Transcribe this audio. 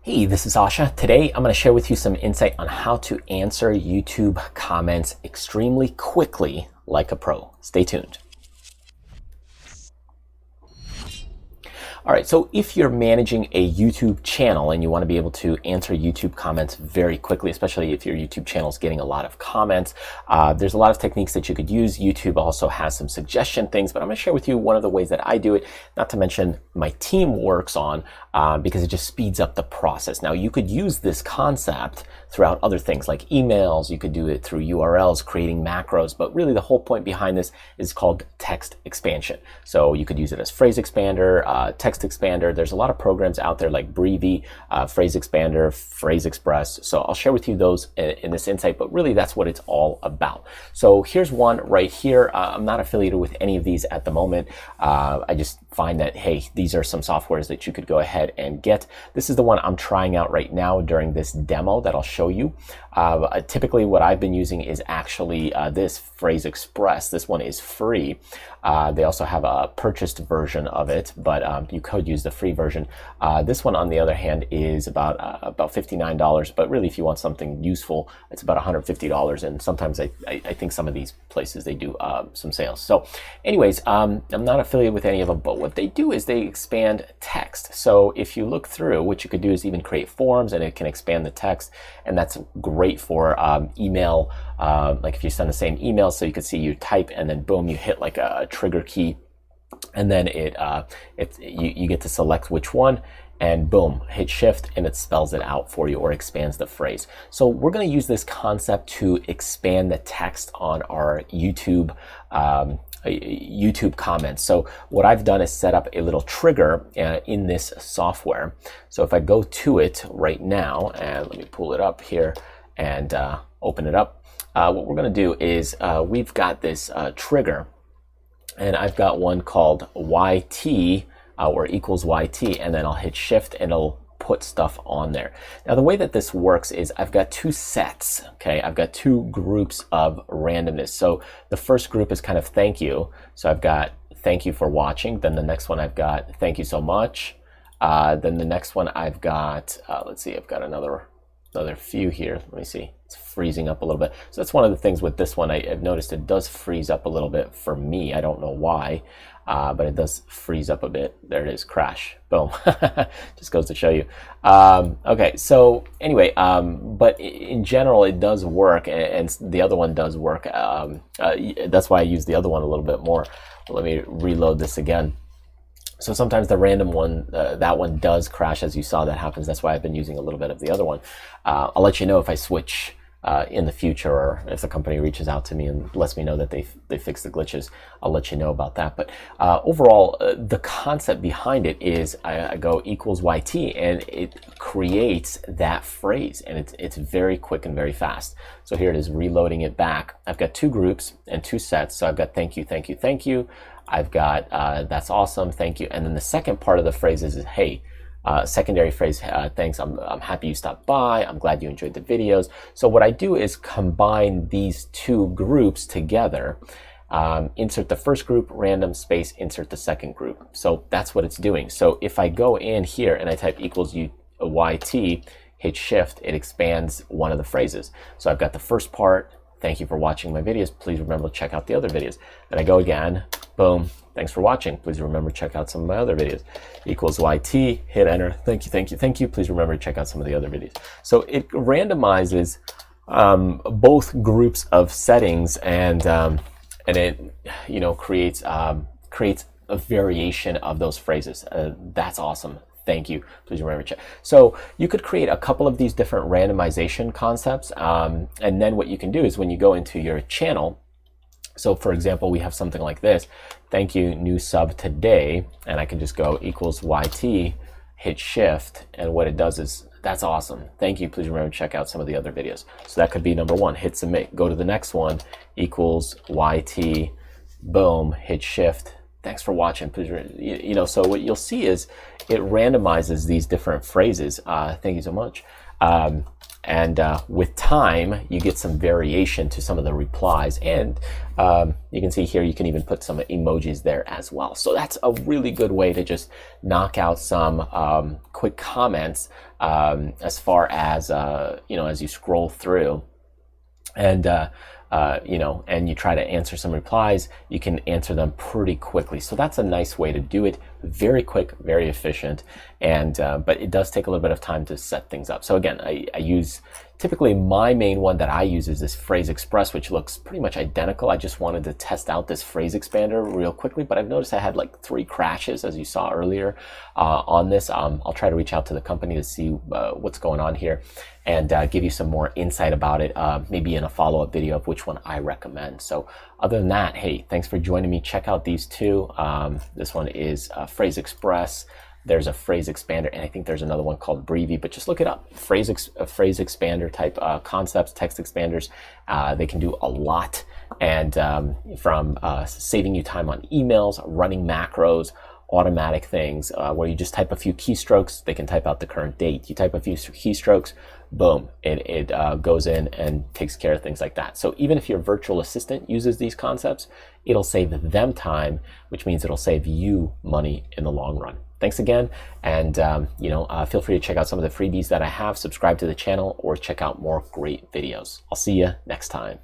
Hey, this is Asha. Today I'm going to share with you some insight on how to answer YouTube comments extremely quickly like a pro. Stay tuned. All right, so if you're managing a YouTube channel and you want to be able to answer YouTube comments very quickly, especially if your YouTube channel is getting a lot of comments, there's a lot of techniques that you could use. YouTube also has some suggestion things, but I'm going to share with you one of the ways that I do it, not to mention my team works on, because it just speeds up the process. Now, you could use this concept throughout other things like emails. You could do it through URLs, creating macros, but really the whole point behind this is called text expansion. So you could use it as phrase expander, text expander. There's a lot of programs out there like Breevy, phrase expander, phrase express. So I'll share with you those in this insight, but really that's what it's all about. So here's one right here. I'm not affiliated with any of these at the moment. I just find that, hey, these are some softwares that you could go ahead and get. This is the one I'm trying out right now during this demo that I'll show you. Typically what I've been using is actually this Phrase Express. This one is free. They also have a purchased version of it, but you could use the free version. This one, on the other hand, is about $59, but really if you want something useful, it's about $150, and sometimes I think some of these places, they do some sales. So anyways, I'm not affiliated with any of them, but what they do is they expand text. So if you look through, what you could do is even create forms, and it can expand the text, and that's great for email, like if you send the same email, so you could see you type and then boom, you hit like a trigger key, and then you get to select which one, and boom, hit shift and it spells it out for you or expands the phrase. So we're going to use this concept to expand the text on our YouTube comments. So what I've done is set up a little trigger in this software. So if I go to it right now, and let me pull it up here and open it up, what we're going to do is we've got this trigger, and I've got one called YT or equals YT, and then I'll hit shift and it'll put stuff on there. Now the way that this works is I've got two sets, okay? I've got two groups of randomness. So the first group is kind of thank you. So I've got thank you for watching. Then the next one I've got thank you so much. Then the next one I've got, let's see, I've got another few here. Let me see. It's freezing up a little bit. So that's one of the things with this one. I've noticed it does freeze up a little bit for me. I don't know why, but it does freeze up a bit. There it is, crash, boom. Just goes to show you. Okay, so anyway, but in general, it does work, and the other one does work. That's why I use the other one a little bit more. Let me reload this again. So sometimes the random one, that one does crash, as you saw. That happens. That's why I've been using a little bit of the other one. I'll let you know if I switch in the future, or if the company reaches out to me and lets me know that they fixed the glitches. I'll let you know about that. But overall, the concept behind it is I go equals YT, and it creates that phrase, and it's very quick and very fast. So here it is, reloading it back. I've got two groups and two sets. So I've got thank you, thank you, thank you. I've got that's awesome, thank you. And then the second part of the phrase is hey. Secondary phrase, thanks, I'm happy you stopped by, I'm glad you enjoyed the videos. So what I do is combine these two groups together, insert the first group, random space, insert the second group. So that's what it's doing. So if I go in here and I type equals YT, hit shift, it expands one of the phrases. So I've got the first part, thank you for watching my videos, please remember to check out the other videos. Then I go again, boom, thanks for watching, please remember to check out some of my other videos. Equals YT, hit enter, thank you, thank you, thank you, please remember to check out some of the other videos. So it randomizes both groups of settings, and it creates a variation of those phrases. That's awesome. Thank you. Please remember to check. So you could create a couple of these different randomization concepts, and then what you can do is when you go into your channel, so for example, we have something like this, thank you, new sub today, and I can just go equals YT, hit shift, and what it does is, that's awesome, thank you, please remember to check out some of the other videos. So that could be number one, hit submit, go to the next one, equals YT, boom, hit shift, thanks for watching, please, so what you'll see is it randomizes these different phrases, thank you so much, And with time, you get some variation to some of the replies. And you can see here, you can even put some emojis there as well. So that's a really good way to just knock out some quick comments as far as, you know, as you scroll through. And you know, and you try to answer some replies, you can answer them pretty quickly. So that's a nice way to do it. Very quick, very efficient, and but it does take a little bit of time to set things up. So again, I use, typically my main one that I use is this Phrase Express, which looks pretty much identical. I just wanted to test out this phrase expander real quickly, but I've noticed I had like 3 crashes, as you saw earlier on this. I'll try to reach out to the company to see what's going on here, and give you some more insight about it, maybe in a follow-up video of which one I recommend. So other than that, hey, thanks for joining me. Check out these two. This one is Phrase Express. There's a phrase expander, and I think there's another one called Breevy, but just look it up. Phrase expander type concepts, text expanders. They can do a lot, and from saving you time on emails, running macros, automatic things where you just type a few keystrokes, they can type out the current date. You type a few keystrokes, boom, it goes in and takes care of things like that. So even if your virtual assistant uses these concepts, it'll save them time, which means it'll save you money in the long run. Thanks again, and you know, feel free to check out some of the freebies that I have, subscribe to the channel, or check out more great videos. I'll see you next time.